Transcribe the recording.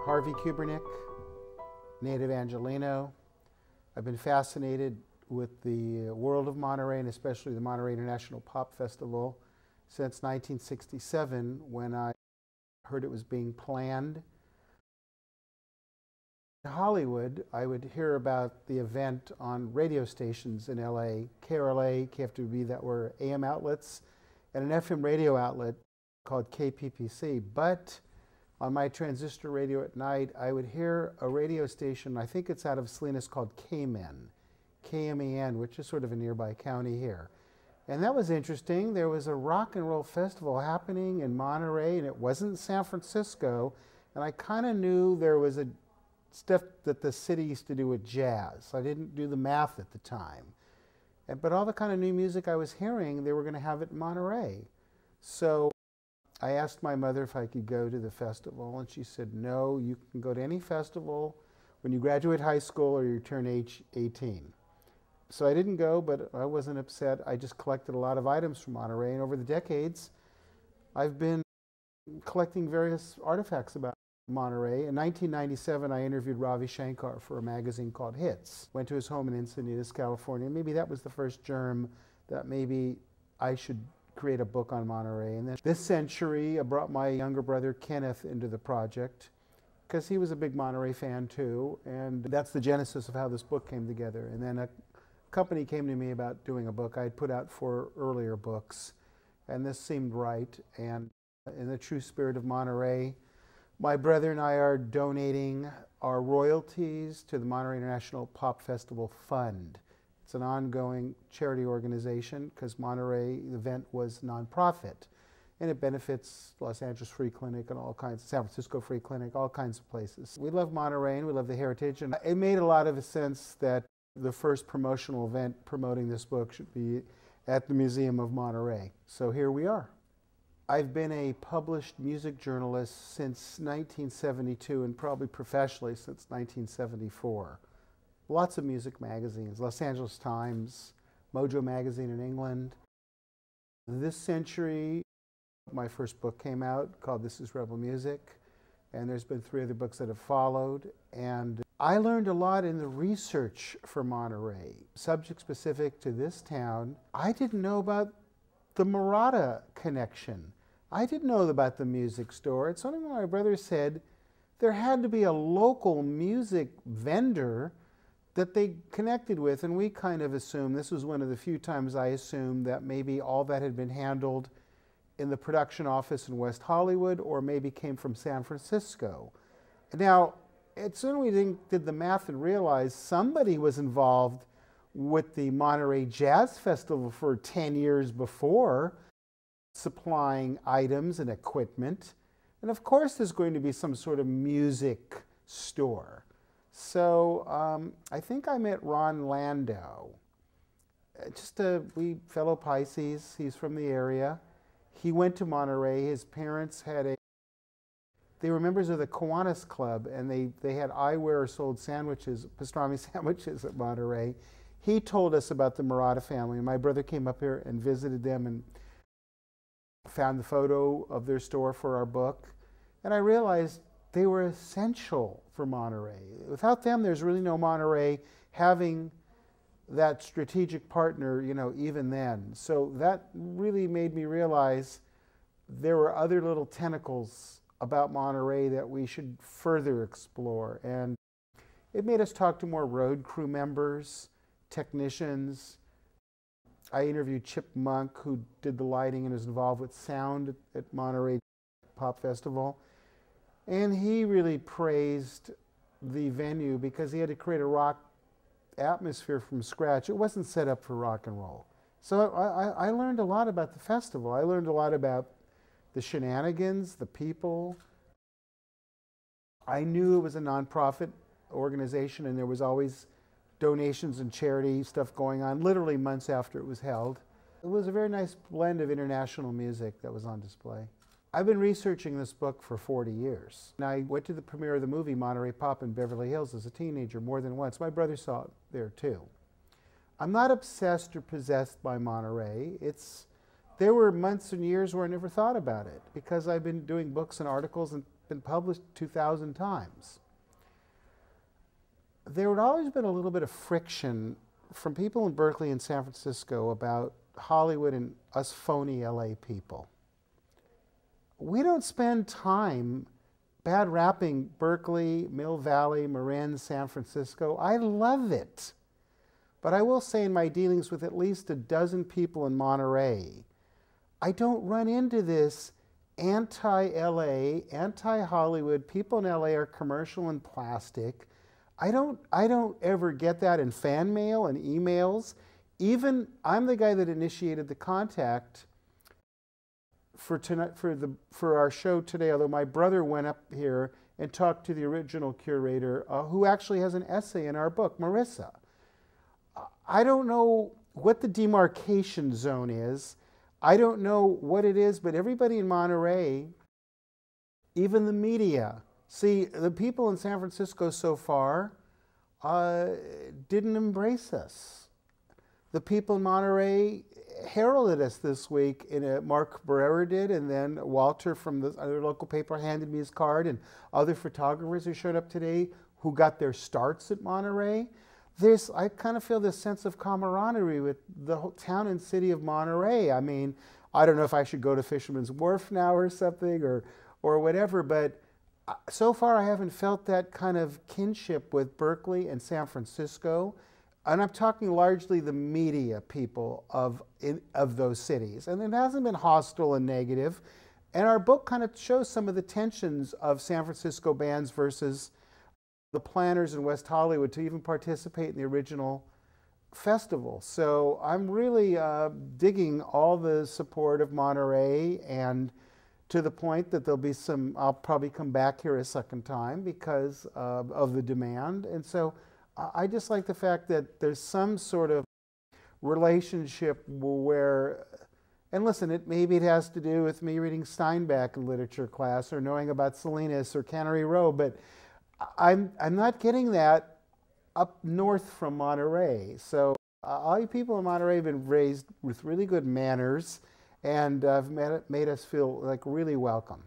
Harvey Kubernik, native Angelino. I've been fascinated with the world of Monterey, and especially the Monterey International Pop Festival, since 1967, when I heard it was being planned. In Hollywood, I would hear about the event on radio stations in LA, KRLA, KFWB, that were AM outlets, and an FM radio outlet called KPPC. But on my transistor radio at night, I would hear a radio station, I think it's out of Salinas, called KMEN, KMEN, which is sort of a nearby county here. And that was interesting. There was a rock and roll festival happening in Monterey, and it wasn't San Francisco. And I kind of knew there was a stuff that the city used to do with jazz. I didn't do the math at the time. But all the kind of new music I was hearing, they were going to have it in Monterey. So I asked my mother if I could go to the festival, and she said, no, you can go to any festival when you graduate high school or you turn age 18. So I didn't go, but I wasn't upset. I just collected a lot of items from Monterey, and over the decades, I've been collecting various artifacts about Monterey. In 1997, I interviewed Ravi Shankar for a magazine called Hits. Went to his home in Encinitas, California. Maybe that was the first germ that maybe I should create a book on Monterey. And then this century, I brought my younger brother Kenneth into the project because he was a big Monterey fan too, and that's the genesis of how this book came together. And then a company came to me about doing a book. I had put out 4 earlier books, and this seemed right. And in the true spirit of Monterey, my brother and I are donating our royalties to the Monterey International Pop Festival Fund. It's an ongoing charity organization because Monterey event was nonprofit, and it benefits Los Angeles Free Clinic and all kinds, San Francisco Free Clinic, all kinds of places. We love Monterey and we love the heritage, and it made a lot of sense that the first promotional event promoting this book should be at the Museum of Monterey. So here we are. I've been a published music journalist since 1972 and probably professionally since 1974. Lots of music magazines, Los Angeles Times, Mojo magazine in England. This century, my first book came out called This Is Rebel Music, and there's been 3 other books that have followed. And I learned a lot in the research for Monterey, subject specific to this town. I didn't know about the Murata connection. I didn't know about the music store. It's only when my brother said there had to be a local music vendor that they connected with, and we kind of assumed, this was one of the few times I assumed that maybe all that had been handled in the production office in West Hollywood or maybe came from San Francisco. Now, as soon as we did the math and realized somebody was involved with the Monterey Jazz Festival for 10 years before, supplying items and equipment. And of course there's going to be some sort of music store. So I think I met Ron Landau, just we fellow Pisces. He's from the area. He went to Monterey. His parents had they were members of the Kiwanis Club, and they had eyewear sold sandwiches, pastrami sandwiches at Monterey. He told us about the Murata family, and my brother came up here and visited them and found the photo of their store for our book. And I realized they were essential for Monterey. Without them, there's really no Monterey having that strategic partner, you know, even then. So that really made me realize there were other little tentacles about Monterey that we should further explore. And it made us talk to more road crew members, technicians. I interviewed Chip Monk, who did the lighting and is involved with sound at Monterey Pop Festival. And he really praised the venue because he had to create a rock atmosphere from scratch. It wasn't set up for rock and roll. So I learned a lot about the festival. I learned a lot about the shenanigans, the people. I knew it was a nonprofit organization and there was always donations and charity stuff going on literally months after it was held. It was a very nice blend of international music that was on display. I've been researching this book for 40 years. And I went to the premiere of the movie Monterey Pop in Beverly Hills as a teenager more than once. My brother saw it there too. I'm not obsessed or possessed by Monterey. There were months and years where I never thought about it because I've been doing books and articles and been published 2,000 times. There had always been a little bit of friction from people in Berkeley and San Francisco about Hollywood and us phony LA people. We don't spend time bad rapping Berkeley, Mill Valley, Marin, San Francisco. I love it. But I will say in my dealings with at least a dozen people in Monterey, I don't run into this anti-LA, anti-Hollywood, people in LA are commercial and plastic. I don't ever get that in fan mail and emails. Even, I'm the guy that initiated the contact for our show today, although my brother went up here and talked to the original curator, who actually has an essay in our book, Marissa. I don't know what the demarcation zone is. I don't know what it is, but everybody in Monterey, even the media, see, the people in San Francisco so far didn't embrace us. The people in Monterey heralded us this week. Mark Baer did, and then Walter from the other local paper handed me his card, and other photographers who showed up today who got their starts at Monterey. I kind of feel this sense of camaraderie with the whole town and city of Monterey. I mean, I don't know if I should go to Fisherman's Wharf now or something or whatever, but so far I haven't felt that kind of kinship with Berkeley and San Francisco. And I'm talking largely the media people of those cities. And it hasn't been hostile and negative. And our book kind of shows some of the tensions of San Francisco bands versus the planners in West Hollywood to even participate in the original festival. So I'm really digging all the support of Monterey, and to the point that there'll be I'll probably come back here a second time because of the demand. And so I just like the fact that there's some sort of relationship where, and listen, maybe it has to do with me reading Steinbeck in literature class or knowing about Salinas or Cannery Row, but I'm not getting that up north from Monterey. So all you people in Monterey have been raised with really good manners and have made us feel like really welcome.